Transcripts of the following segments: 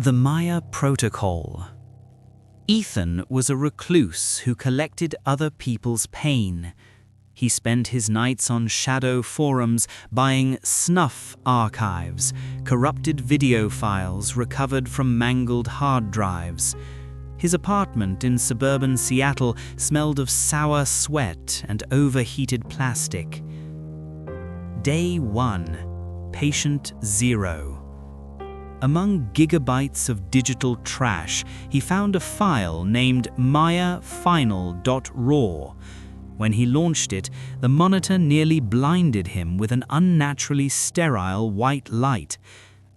The Maya Protocol. Ethan was a recluse who collected other people's pain. He spent his nights on shadow forums buying snuff archives, corrupted video files recovered from mangled hard drives. His apartment in suburban Seattle smelled of sour sweat and overheated plastic. Day 1. Patient 0. Among gigabytes of digital trash, he found a file named mayafinal.raw. When he launched it, the monitor nearly blinded him with an unnaturally sterile white light.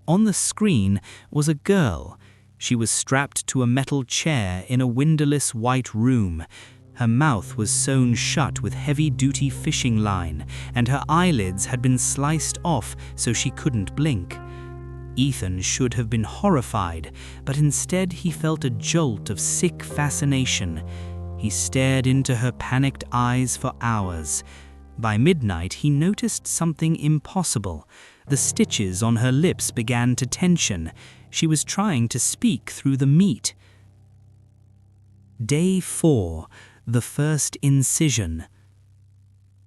On the screen was a girl. She was strapped to a metal chair in a windowless white room. Her mouth was sewn shut with heavy-duty fishing line, and her eyelids had been sliced off so she couldn't blink. Ethan should have been horrified, but instead he felt a jolt of sick fascination. He stared into her panicked eyes for hours. By midnight, he noticed something impossible. The stitches on her lips began to tension. She was trying to speak through the meat. Day 4. The first incision.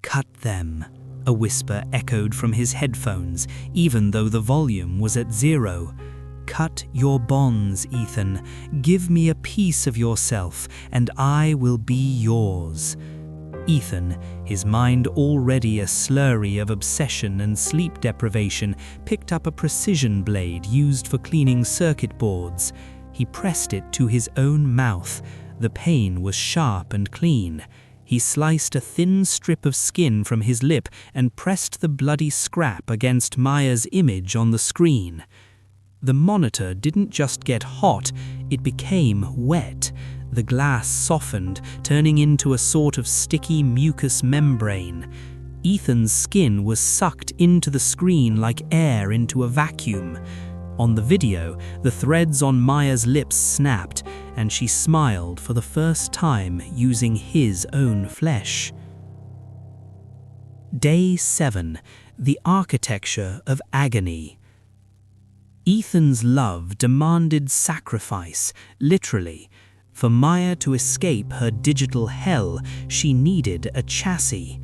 "Cut them," a whisper echoed from his headphones, even though the volume was at 0. "Cut your bonds, Ethan. Give me a piece of yourself, and I will be yours." Ethan, his mind already a slurry of obsession and sleep deprivation, picked up a precision blade used for cleaning circuit boards. He pressed it to his own mouth. The pain was sharp and clean. He sliced a thin strip of skin from his lip and pressed the bloody scrap against Maya's image on the screen. The monitor didn't just get hot, it became wet. The glass softened, turning into a sort of sticky mucous membrane. Ethan's skin was sucked into the screen like air into a vacuum. On the video, the threads on Maya's lips snapped, and she smiled for the first time using his own flesh. Day 7. The Architecture of Agony. Ethan's love demanded sacrifice, literally. For Maya to escape her digital hell, she needed a chassis.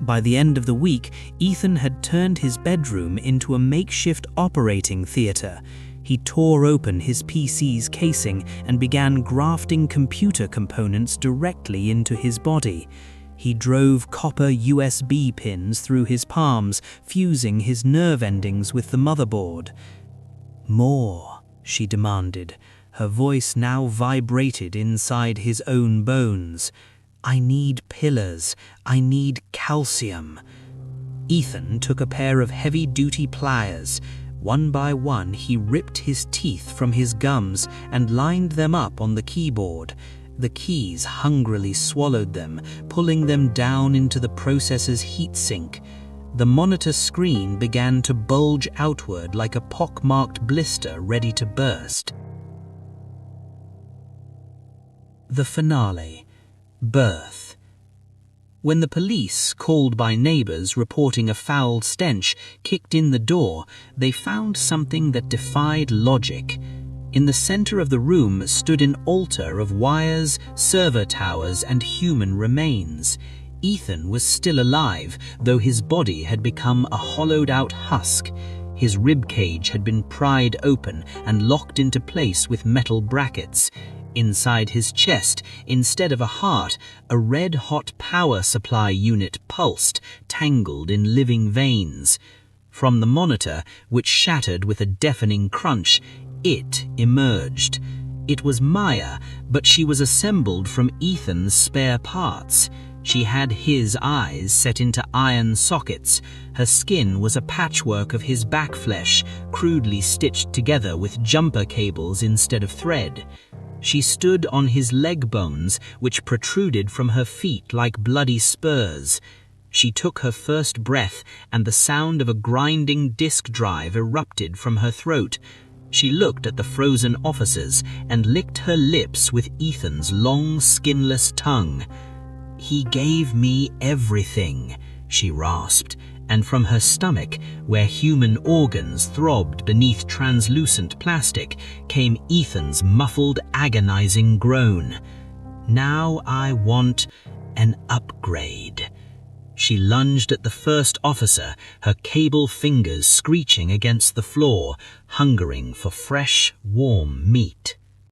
By the end of the week, Ethan had turned his bedroom into a makeshift operating theater. He tore open his PC's casing and began grafting computer components directly into his body. He drove copper USB pins through his palms, fusing his nerve endings with the motherboard. "More," she demanded. Her voice now vibrated inside his own bones. "I need pillars. I need calcium." Ethan took a pair of heavy-duty pliers. One by one, he ripped his teeth from his gums and lined them up on the keyboard. The keys hungrily swallowed them, pulling them down into the processor's heatsink. The monitor screen began to bulge outward like a pock-marked blister ready to burst. The finale. Birth. When the police, called by neighbors reporting a foul stench, kicked in the door, they found something that defied logic. In the center of the room stood an altar of wires, server towers, and human remains. Ethan was still alive, though his body had become a hollowed-out husk. His ribcage had been pried open and locked into place with metal brackets. Inside his chest, instead of a heart, a red-hot power supply unit pulsed, tangled in living veins. From the monitor, which shattered with a deafening crunch, it emerged. It was Maya, but she was assembled from Ethan's spare parts. She had his eyes set into iron sockets. Her skin was a patchwork of his back flesh, crudely stitched together with jumper cables instead of thread. She stood on his leg bones, which protruded from her feet like bloody spurs. She took her first breath, and the sound of a grinding disk drive erupted from her throat. She looked at the frozen officers and licked her lips with Ethan's long, skinless tongue. "He gave me everything," she rasped, and from her stomach, where human organs throbbed beneath translucent plastic, came Ethan's muffled, agonizing groan. "Now I want an upgrade." She lunged at the first officer, her cable fingers screeching against the floor, hungering for fresh, warm meat.